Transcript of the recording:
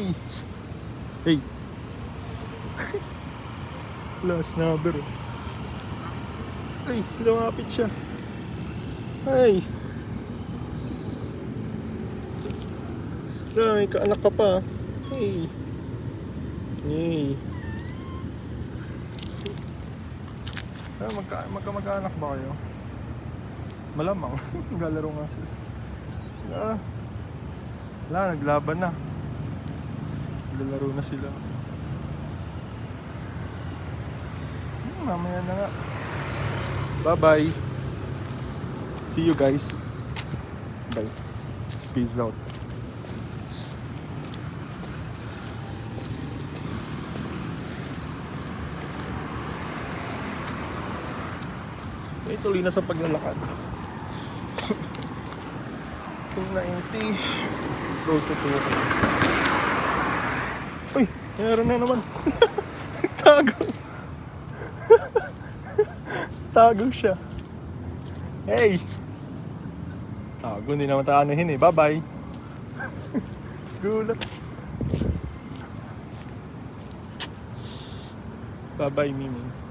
Hey! Psst. Hey! Wala, snubber. Ay, lumapit siya. Ay! Ay, kaanak ka pa. Hey! Hey! Magkamag-anak ba kayo? Malamang. Naglalaro nga sila. Wala, naglaban na. Naglalaro na sila. Mamaya na nga. Bye-bye. See you guys. Bye. Peace out. Tuloy na sa paglalakad. 290 road to 2. Uy, meron na naman. Tago. Tago siya. Hey. Tago, hindi naman tayo anuhin eh. Bye bye. Gulat. Bye bye, Mimi.